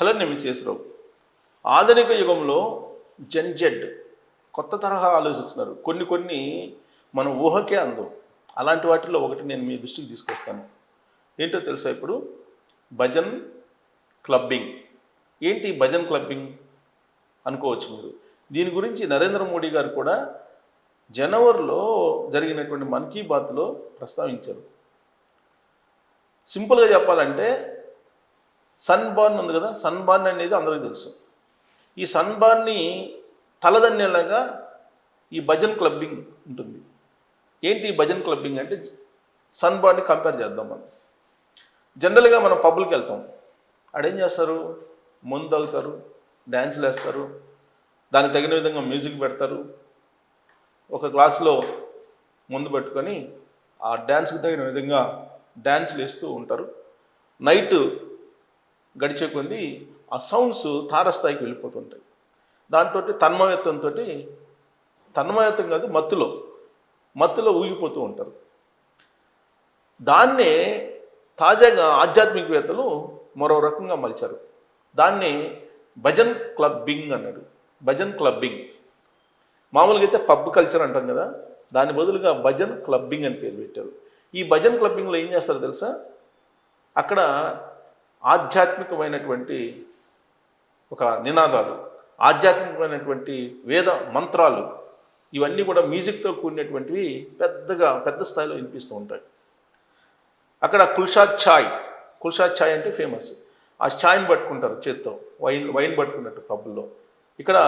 Hello నేను రావు. ఆధునిక యుగంలో జెడ్ కొత్త తరహా ఆలోచిస్తున్నారు. కొన్ని మన ఊహకే అందం. అలాంటి వాటిల్లో ఒకటి నేను మీ దృష్టికి తీసుకొస్తాను. ఏంటో తెలుసా? ఇప్పుడు భజన్ క్లబ్బింగ్. ఏంటి భజన్ క్లబ్బింగ్ అనుకోవచ్చు మీరు. దీని గురించి నరేంద్ర మోడీ గారు కూడా జనవరిలో జరిగినటువంటి మన్ కీ బాత్లో ప్రస్తావించారు. సింపుల్గా చెప్పాలంటే సన్ బార్న్ ఉంది కదా, సన్ బార్న్ అనేది అందరికీ తెలుసు. ఈ సన్ బార్న్ని తలదన్నేలాగా ఈ భజన్ క్లబ్బింగ్ ఉంటుంది. ఏంటి ఈ భజన్ క్లబ్బింగ్ అంటే సన్ బార్న్ని కంపేర్ చేద్దాం. మనం జనరల్గా మనం పబ్కి వెళ్తాం. ఆడేం చేస్తారు? మందు తాగుతారు, డ్యాన్సులు వేస్తారు, దానికి తగిన విధంగా మ్యూజిక్ పెడతారు. ఒక గ్లాసులో మందు పెట్టుకొని ఆ డ్యాన్స్కి తగిన విధంగా డ్యాన్సులు వేస్తూ ఉంటారు. నైట్ గడిచే కొద్దీ ఆ సౌండ్స్ తారస్థాయికి వెళ్ళిపోతుంటాయి. దాంతో తన్మయత్వం కాదు, మత్తులో ఊగిపోతూ ఉంటారు. దాన్నే తాజాగా ఆధ్యాత్మికవేత్తలు మరో రకంగా మలిచారు. దాన్ని భజన్ క్లబ్బింగ్ అన్నాడు. భజన్ క్లబ్బింగ్ మామూలుగా అయితే పబ్ కల్చర్ అంటాం కదా, దాని బదులుగా భజన్ క్లబ్బింగ్ అని పేరు పెట్టారు. ఈ భజన్ క్లబ్బింగ్లో ఏం చేస్తారో తెలుసా? అక్కడ ఆధ్యాత్మికమైనటువంటి ఒక నినాదాలు, ఆధ్యాత్మికమైనటువంటి వేద మంత్రాలు, ఇవన్నీ కూడా మ్యూజిక్తో కూడినటువంటివి పెద్ద స్థాయిలో వినిపిస్తూ ఉంటాయి. అక్కడ కుల్షాద్ ఛాయ్ అంటే ఫేమస్. ఆ ఛాయ్ని పట్టుకుంటారు చేత్తో, వైన్ పట్టుకున్నట్టు పబ్బుల్లో. ఇక్కడ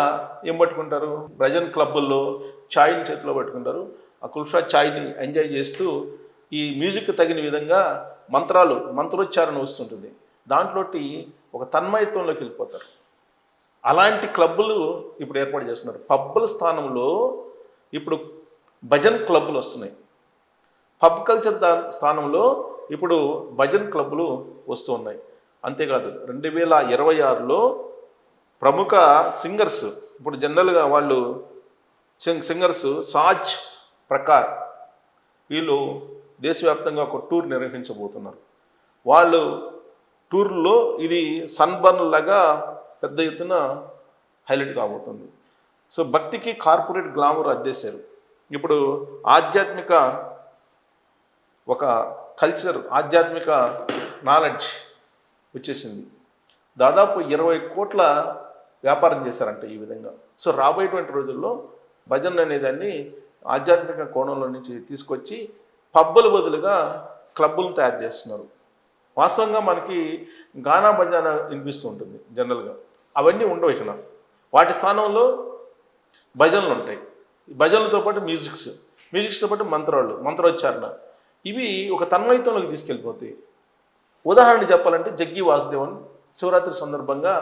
ఏం పట్టుకుంటారు? భజన్ క్లబ్బుల్లో ఛాయ్ని చేతిలో పట్టుకుంటారు. ఆ కుల్షాద్ ఛాయ్ని ఎంజాయ్ చేస్తూ ఈ మ్యూజిక్ తగిన విధంగా మంత్రోచ్చారణ వస్తుంటుంది. దాంట్లో ఒక తన్మయత్వంలోకి వెళ్ళిపోతారు. అలాంటి క్లబ్బులు ఇప్పుడు ఏర్పాటు చేస్తున్నారు. పబ్బుల స్థానంలో ఇప్పుడు భజన్ క్లబ్బులు వస్తున్నాయి. పబ్ కల్చర్ స్థానంలో ఇప్పుడు భజన్ క్లబ్బులు వస్తూ ఉన్నాయి. అంతేకాదు 2026లో ప్రముఖ సింగర్స్, ఇప్పుడు జనరల్గా వాళ్ళు సింగర్స్ సాజ్ ప్రకార్, వీళ్ళు దేశవ్యాప్తంగా ఒక టూర్ నిర్వహించబోతున్నారు. వాళ్ళు టూర్లో ఇది సన్బర్న్ లాగా పెద్ద ఎత్తున హైలైట్ కాబోతుంది. సో భక్తికి కార్పొరేట్ గ్లామర్ అద్దేశారు. ఇప్పుడు ఆధ్యాత్మిక ఒక కల్చర్, ఆధ్యాత్మిక నాలెడ్జ్ వచ్చేసింది. దాదాపు 20 కోట్ల వ్యాపారం చేశారంట ఈ విధంగా. సో రాబోయేటువంటి రోజుల్లో భజన్ అనేదాన్ని ఆధ్యాత్మిక కోణంలో నుంచి తీసుకొచ్చి పబ్బుల బదులుగా క్లబ్బులను తయారు చేస్తున్నారు. వాస్తవంగా మనకి గానా బజానా వినిపిస్తూ ఉంటుంది జనరల్గా. అవన్నీ ఉండవు ఇక్కడ. వాటి స్థానంలో భజనలు ఉంటాయి. భజనలతో పాటు మ్యూజిక్స్తో పాటు మంత్రోచ్చారణ, ఇవి ఒక తన్మయత్వంలోకి తీసుకెళ్ళిపోతాయి. ఉదాహరణ చెప్పాలంటే జగ్గి వాసుదేవన్ శివరాత్రి సందర్భంగా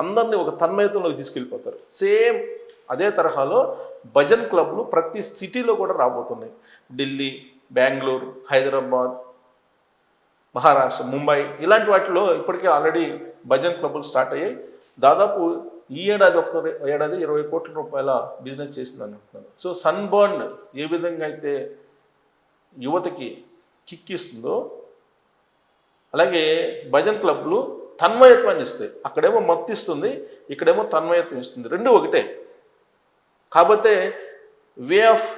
అందరినీ ఒక తన్మయత్వంలోకి తీసుకెళ్ళిపోతారు. సేమ్ అదే తరహాలో భజన్ క్లబ్లు ప్రతి సిటీలో కూడా రాబోతున్నాయి. ఢిల్లీ, బెంగళూరు, హైదరాబాద్, మహారాష్ట్ర, ముంబై, ఇలాంటి వాటిలో ఇప్పటికే ఆల్రెడీ భజన్ క్లబ్బులు స్టార్ట్ అయ్యాయి. దాదాపు ఈ ఏడాది 20 కోట్ల రూపాయల బిజినెస్ చేసిందని అంటున్నారు. సో సన్బర్న్ ఏ విధంగా అయితే యువతకి కిక్ ఇస్తుందో, అలాగే భజన్ క్లబ్లు తన్మయత్వాన్ని ఇస్తాయి. అక్కడేమో మత్తు ఇస్తుంది, ఇక్కడేమో తన్మయత్వం ఇస్తుంది. రెండు ఒకటే. కాకపోతే way of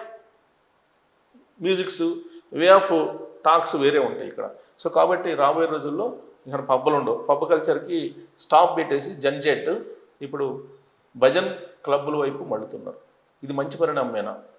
musics, way of talks వేరే ఉంటాయి ఇక్కడ. సో కాబట్టి రాబోయే రోజుల్లో ఇక్కడ పబ్బులు ఉండవు. పబ్ కల్చర్కి స్టాప్ పెట్టేసి జెడ్ ఇప్పుడు భజన్ క్లబ్బుల వైపు మళ్ళుతున్నారు. ఇది మంచి పరిణామమేనా?